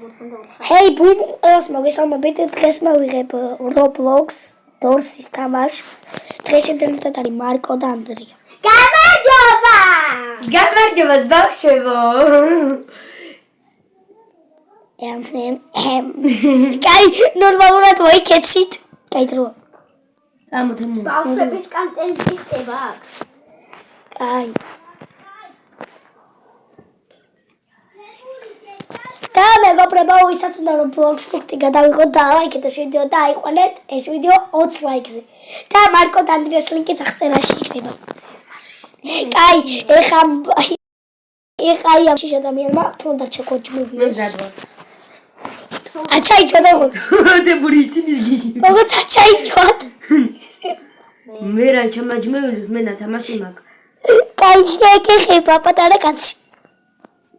Hey boom, ყველას მოგესალმებით. დღეს მოვიღებ Roblox Doors-ის თამაშს. დღეს შევდივართ არის მარკო და ანდრია. გამარჯობა! გამარჯობა ბავშვებო. კაი, ნორმალურად მოიქეცით. კაი დრო. ამოთემო. ბავშვების კონტენტი ხდება აქ. კაი. და მეგობრებო, ვისაც უნდა Roblox ფაქტი გადავიღოთ და ლაიქეთ ეს ვიდეო და აიყვანეთ ეს ვიდეო 20 ლაიქზე. და მარკო და ანდრიას ლინკიც აღწერაში იქნება. კაი, ეხა ამ ადამიანმა თუნდა ჩაკოჭმობი. მე მზადვარ. აჩაიჭვა და ხოც. და ბურიცინის გიჟი. როგორც აჩაიჭვა. მე რა ჩამაჯმევილი მე ნათამაში მაქვს. კაი, შეგეხება პატარა კაცი.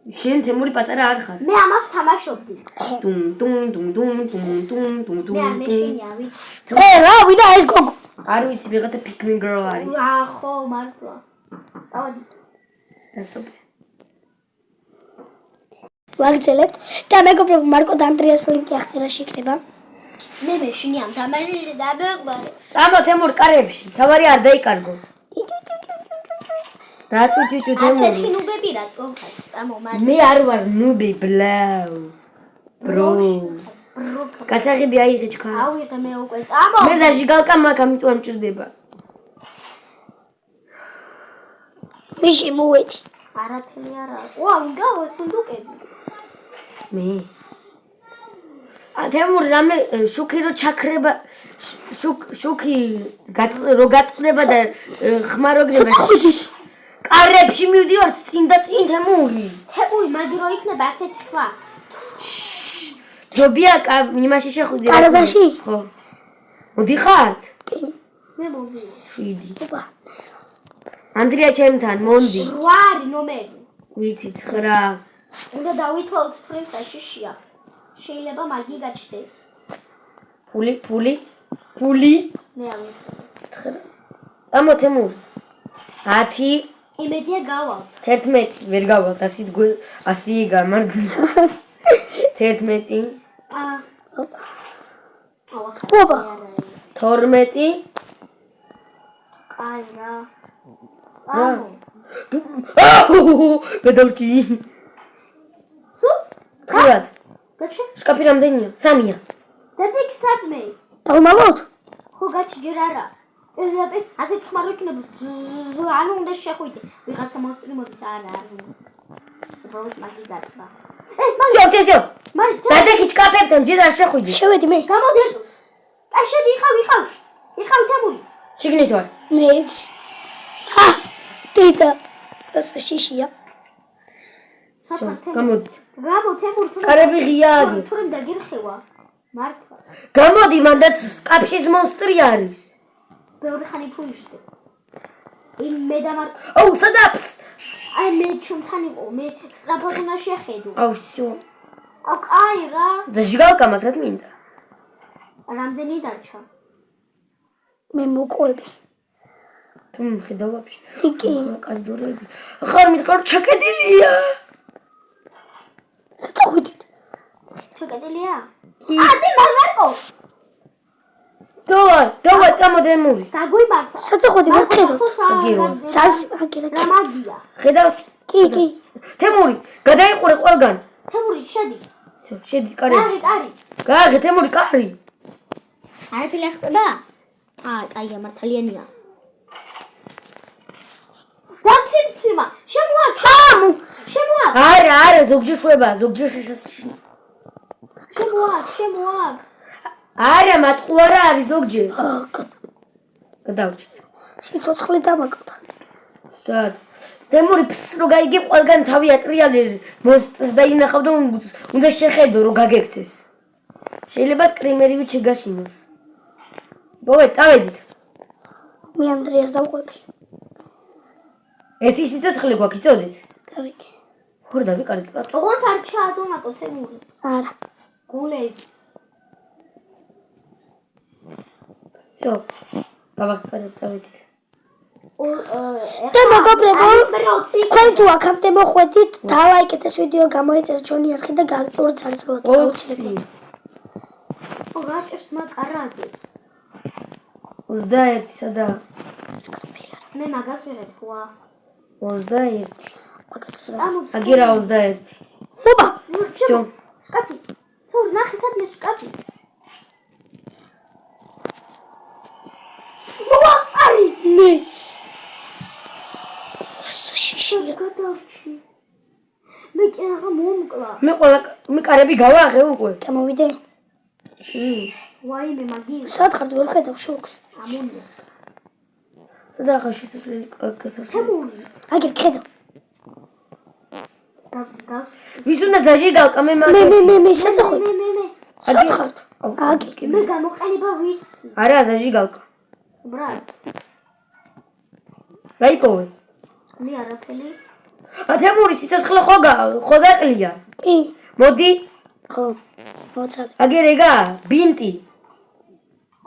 შენ თემური პატარა არ ხარ. მე ამას თამაშობდი. ტუმ ტუმ ტუმ ტუმ ტუმ ტუმ ტუმ ტუმ. მე არ მეშინია, ვიცი. რა, ვიდა ეს გოგო. არ ვიცი, ვიღაცა pick-me girl არის. ხო, მართლა. დავადი. დასტოპე. ვაგრძელებთ და მეგობრებო, მარკო და ანდრიას ლინკი აღწერაში იქნება. მე მეშინია, თამაში დაბეღბარე. წამო თემურ კარებში. თავარი არ დაიკარგო. რა თუთუ თემური. ასეთი ნუბები რატომ ხარ? წამო, მარტო. მე არ ვარ ნუბი ბლაუ. ბრო. გასაღები აიღე ჩქა. ავიღე მე უკვე. წამო. მე ზაში გალკა მაქვს, ამიტომ არ მჭირდება. ვიში მოვედი. არაფერი არა. ვა, ვიგავ სუნდუკები. მე თემური რამე შუქი რო ჩაქრება შუქი რო გატყდება და ხმა რო გდება კარებში მივდივართ წინ და წინ თემური თემური მაგი რო იქნება ასეთი ხმა. ჯობია იმაში შეხვიდე კარობაში? ხო მოდიხართ მე მოვიდა. 7 ანდრია ჩემთან მონდი 8 ნომერი. ვიცით 9 უნდა დავითვალოთ თრემ საშიშია. შეიძლება მაგი გაჩნდეს. ფული მე ავიღე. ამო თემური 10 იმედია გავალთ. 11 ვერ გავალთ 100 გამარჯვე 11 ოპა. 12 აი რა. წამო. გადავჭი სუ? ხიათ გაჩი? შკაფი რამდენია 3-ია დადიქ სადმე. დავმალოთ? ხო გაჩი ჯერ არა. ეზაპე ასეთ ხმარო იქნება. ანუ უნდა შეხვიდე. ვიღაცა მონსტრი მოდის არა არ უნდა. უბრალოდ მაგი დატბა. სიო მარი დადექი შკაფებთან ჯერ არ შეხვიდი შევედი მე. გამოდი ერთოს. აი შედი იყავ თემური. შიგნით ვარ მეც. დედა. საშიშია. გამოდი ბრავო თემური თუ კარები ღიადი თურმე დაგირხევა. მართლა. გამოდი მანდაც შკაფშიც მონსტრი არის ბევრი ხანი ფუიშდე. მე დამარ აუ სადაფს აი მე ჩუმთან იყო მე სწრაფად უნდა შეხედო. აუ სიო აუ კაი რა. და ჟიგალკა მაგრად მინდა რამდენი დარჩა? მე მოყვები. თუ მხედავ ვაფშე იგი. კალდურები ხარ მithკარ ჩაკედილია საწუხდით. შეგედელია? მე მარკო. დავა წამოდემური გაგვიმართა. საწუხდი მოხედოთ. ძას აგერა. რა მაგია? ხედავ კი. თემური გადაიყურე ყველგან თემური შედი. შედი კარებში კარი. გააღე თემური კარი არაფერი არ ხდება? კაია მართალიანია. დამცირცირმა. შემოაჩ. არა ზოგჯერ შვება ზოგჯერ შესაძლოა შემოაჩ. არა მატყუ არა არის ზოგჯერ გადავჭით სიცოცხლე დამაკდა. სად თემური ფს რო გაიგე ყველგან თავი ატრიალე მონსტრს და ინახავ და უნდა შეხედო რომ გაგექცეს შეიძლება სკრიმერივით შეგაშინოს დავედით მე ანდრიას დავყვები. ერთი სიცოცხლე გვაქვს იცოდეთ დავიკი. ხორ დავიკარგი კაცო ოღონდ არ ჩაადონატო თემური. არა. გულები. შო დავაკარებ დავედით და მეგობრებო, თქვენ თუ აქამდე მოხვედით, დალაიკეთ ეს ვიდეო, გამოიწერეთ ჩვენი არხი და გააქტიურეთ წარსულად. აუცილებლად. რაჭერს მაკარადებს. 21 სადა? მე მაგას ვიღებ ხვა. 21. მაგაცრა. აგერა 21. ოპა, всё. შკაფი. თუ ნახე სადმე შკაფი. მოვასწარი. მეც. საშიში. გადავჭი. მე კი რაღა მომკლა. მე კარები გავაღე უკვე. გამოვიდე. ვაიმე მაგი. სად ხარ ვერ ხედავ შოქს. ამონია. სადა ხარ შესასვლელი გასასვლელი? თემური. აგერ ხედავ. გას. ვის უნდა ზაჟი გავკა მე მე საძახო. მე. სად ხარ? აგერ. მე გამოყენება ვიცი. არა ზაჟი გავკა. ბრატ. რაიკოვე? მე არაფერი. თემური სიცოცხლე ხო გაყლია? კი. მოდი. ხო. მოწალ. აგერ ეგა ბინტი.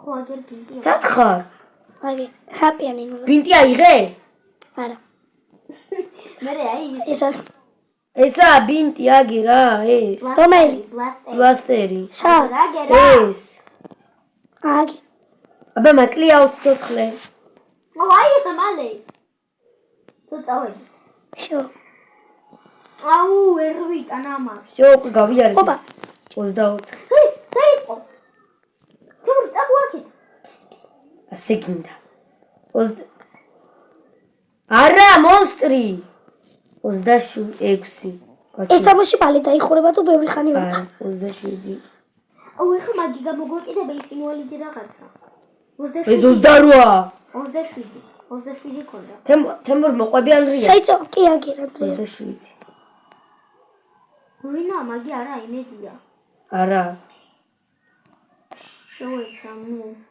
ხო აგერ ბინტია. სად ხარ? აგერ. ჰაპიანი ნუ. ბინტი აიღე? არა. მე აი ეს არის ესა ბინტი აგერა ეს. რომელი? ბლასტერი. სად? ეს. აგერ. აბა მაკლია სიცოცხლე. აი ეს მალე. თუ წავედი. შო. აუ ერვიტან ამას. всё უკვე გავიარეთ. ოპა. 24. დაიწყო. თემური წავუაქეთ. ასე გინდა. არა მონსტრი. 26. ეს თამაში პალი დაიხურება თუ ბევრი ხანი ვერ არა 27. აუ ეხა მაგი გამოგვეკიდება ის სიმვოლიდი რაღაცა. 27. ეს 28. 27 ქონდა. თემურ მოყვები ანდრია. საიტო კი აგერ ანდრია. 27. ვინა მაგი არა იმედია. არა. შოეცა მოს.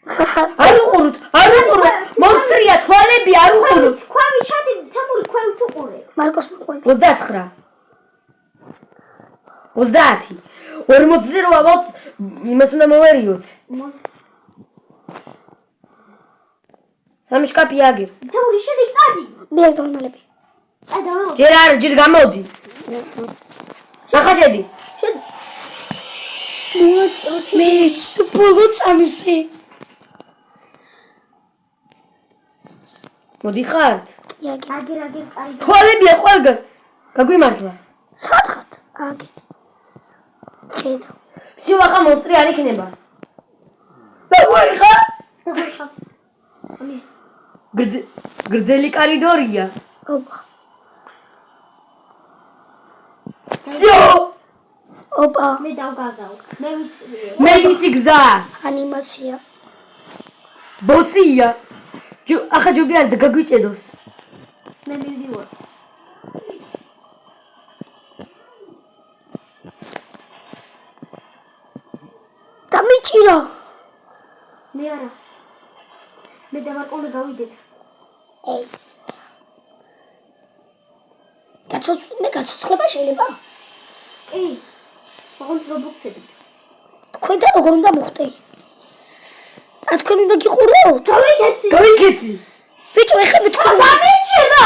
არ უყუროთ. მონსტრია თვალები არ უყუროთ. ქვევი ჩადი თემური ქვევი თუ ყურე. მარკოს მოყვები. 29. 30. 40-ზე რო ავალთ იმას უნდა მოვერიოთ. მოს. სამი შკაფი აგერ. თემური შედი წადი. მე არ დავანალები. აი დაველო. ჯერ გამოდი. ახლა შედი. შედი. მეც ბოლო წამისი. მოდი ხართ. აგერ კარი. თვალებია ყველგან. გაგვიმართლა. სად ხართ? აგერ. ხედავ. всё ახლა მონსტრი არ იქნება. მე ვარ ხარ? ამის გრძელი კორიდორია. ოპა. всё. ოპა. მე დავგაზავ. მე ვიცი. მე ვიცი გზა. ანიმაცია. ბოსია. ახლა ჯობი არ გაგვიჭედოს. მე მივდივარ. დამიჭირა. მე არა. მე დავაკონე გავიდეთ. ეი. გაცოცხლება შეიძლება? კი. მაგონც რობოქსები. თქვენ და როგორ უნდა მოხდე? თქვენ უნდა გიყურეოთ. გავიქეცი. ბიჭო, ეხლა მე თქვენ დამიჭირა.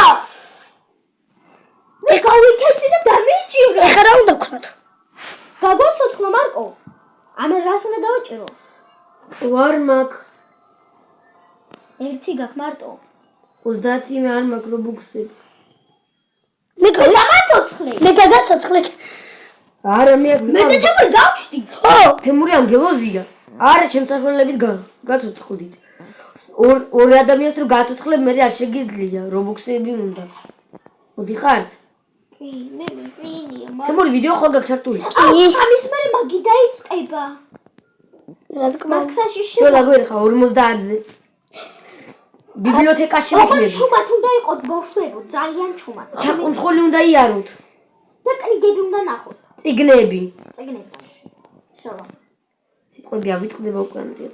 მე გავიქეცი და დამიჭირა. ეხლა რა უნდა ვქნათ? გაგოცოცხლა მარკო. ამე რას უნდა დავაჭირო? ვარ მაგ. ერთი გაქვს მარტო. 30 მე არ მაგ რობოქსები. მე გამაცოცხლე. მე გაგაცოცხლე. არა მე მე და თემური გავჩდი. ხო. თემური ანგელოზია. არა ჩემ საშუალებით გაცოცხლდით. ორი ადამიანს რო გაცოცხლებ მე არ შეგიძლია რობოქსები უნდა. მოდი ხართ? კი, მე ვინია. თემური ვიდეო ხო გაგჩართული? ამის მერე მაგი დაიწყება. რა თქმა უნდა. მაქსაში всё დაგვერხა 50-ზე. ბიბლიოთეკაში ოღონდ ვიქნები. ჩუმად უნდა იყოთ ბავშვებო, ძალიან ჩუმად. ჩაკუნცხული უნდა იაროთ. და კნიგები უნდა ნახოთ. წიგნები. წიგნებში. შოვა. სიტყვები ავიწყდება უკვე ანდრია.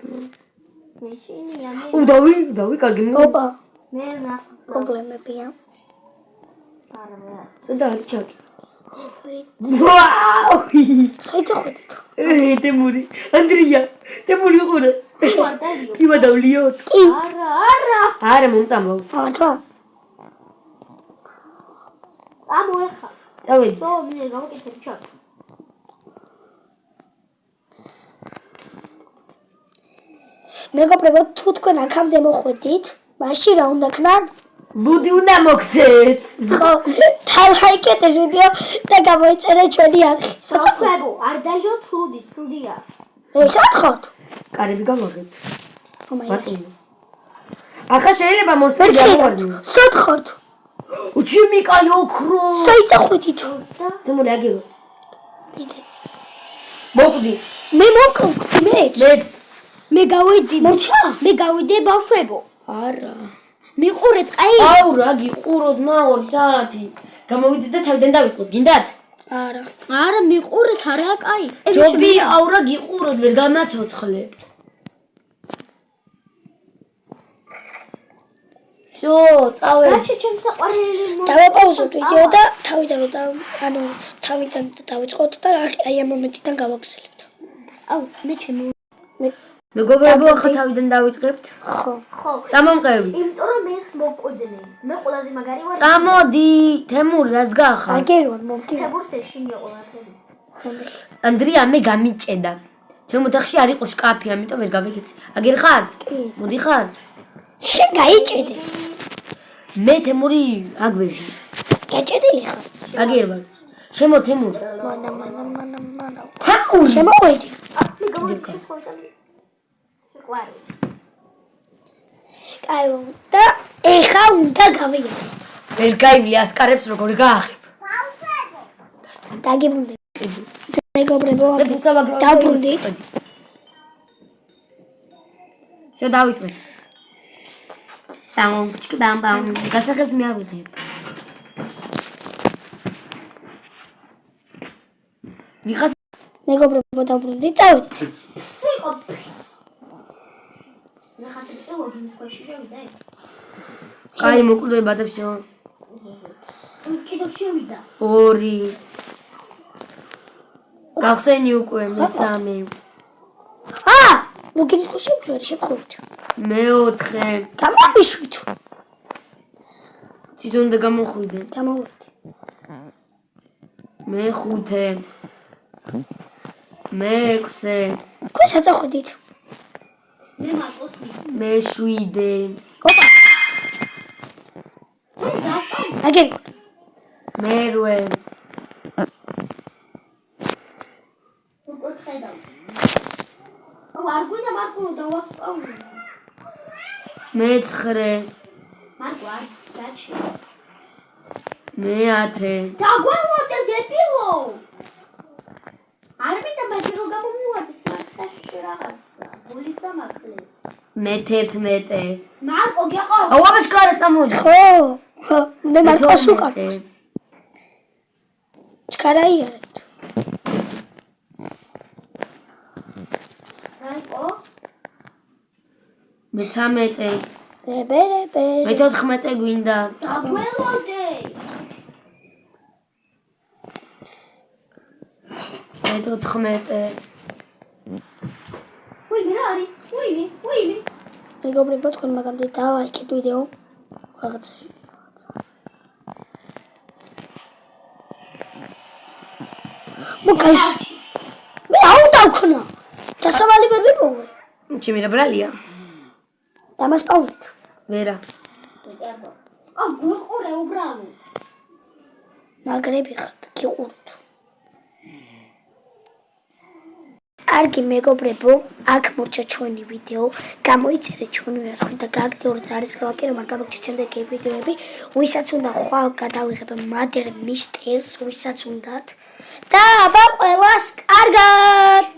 მე შენია მე. დავი, კარგი. ოპა, მე ნახ. პრობლემებია. არა მე. სადა არის ჩაკი? სორი. ვაუ! საიტო ხედავ. თემური, ანდრია, დემური ყურე. ვარდალიო. იმა დავლიოთ. კი. არა მომწამლავს. მართლა? წამოეხა. დავედი. სო მე გავაკეთებ ჩატ. მეგობრებო, თუ თქვენ აქამდე მოხვედით, მაშინ რა უნდა ქნან? ლუდი უნდა მოგცეთ. ხო, დალაიკეთ ეს ვიდეო და გამოიწერეთ ჩვენი არხი. საწყებო, არდალიო ცუდია. სად ხართ? კარები გავაღებ. ომაი. ბატონო. ახლა შეიძლება მოსწრები გამოვარდნო. სად ხართ? უჩიმი კაი ოქრო. საიწახვიდით. დემური აგირო. მოკვდი. მე მოკროვდი მეც. მეც. მე გავიდი. მორჩა? მე გავიდე ბავშვებო. არა. მიყურეთ, აი. აუ რა გიყუროთ ნაორი საათი. გამოვიდეთ და თავიდან დავიწყოთ, გინდათ? არა. არა, მიყურეთ, არა, კაი. ჯობი აუ რა გიყუროთ, ვერ გამნაცოცხლებთ. всё, წავედი. გაჩი ჩემს საყვარელი დავაპაუზოთ ვიდეო და თავიდან დავიწყოთ და აი ამ მომენტიდან გავაგრძელებთ. აუ, მე ჩემო. მეგობრებო, ახლა თავიდან დავიწყებთ. ხო. ხო. წამომყევი. იმიტომ რომ ეს მოკვდნენ. მე ყველაზე მაგარი ვარ. წამოდი, თემური, რას გახა? აგერვან მომდი. თებურს ეშინია ყველაფერი. ანდრია მე გამიჭედა. ჩემ ოთახში არ იყო შკაფი, ამიტომ ვერ გავიქეცი. აგერ ხართ? კი. მოდი ხართ? შენ გაიჭედე. მე თემური აგვეჟი. გაჭედილი ხარ. აგერ ვარ. შემო თემური. მანა. თაუ შემოყვედი. მე გამოვიჩეთ ხოლმე. სიყვარული. კაი და ეხა უნდა გავიარე. ვერ გაივლი ასკარებს როგორ გაახებ. დაგიბრუნდები. მეგობრებო, მე ბუსავაგრო. დავბრუნდით. შე დავიწყეთ. სამომჭკი ბამ. გასახებს მე ავიღებ. ვიღაც მეგობრებო, დავბრუნდით. წავედით. სიყო. მე ხათი ლოგინის ქვეშ შევიდა. კაი მოკვდება და всё. კიდევ შევიდა. 2 გავხსენი უკვე მესამე. ლოგინის ქვეშ შევჯვარი შემხოვით. მეოთხე. გამომიშვით. თვითონ და გამოხვიდე. გამოვედი. მეხუთე. მეექვსე. თქვენ საწახვედით. მე მარტოს მეშვიდე. აგერ მერვე. უკვე ხედავ. აუ არ გვინდა მარკო დავასწავლე. მეცხრე. მარკო არ გაჩი. მეათე. დაგველოდე დებილო. არ მინდა მაგ რო გამომივარდი საშიში რაღაცა. გულის დამაკლე. მე-11. მარკო გეყო. აუ აბეჭკარა წამოდი. ხო, მე მარკოს უკავ. ჩქარაიერეთ. მარკო. მე-13. ლებერებე. მე-14 გვინდა. დაგველოდე. მე-14. უიმი რა არის? უიმი. მეგობრებო, თქვენ მაგამდე დალაიქეთ ვიდეო რაღაცაში. მოკაიშ. მე აუ დავქნა. დასავალი ვერ ვიპოვე. ჩემი რა ბრალია? დამასპავნეთ. ვერა. აუ გიყურე უბრალოდ. მაგრები ხართ, გიყურთ. კარგი მეგობრებო, აქ მორჩა ჩვენი ვიდეო, გამოიწერეთ ჩვენი არხი და გააქტიურეთ ძალისხმევი, რომ არ გამოგჩნდეთ ვიდეოები, ვისაც უნდა ხვალ გადავიღებ მადერ მისტერს, ვისაც უნდათ და აბა ყველას კარგად!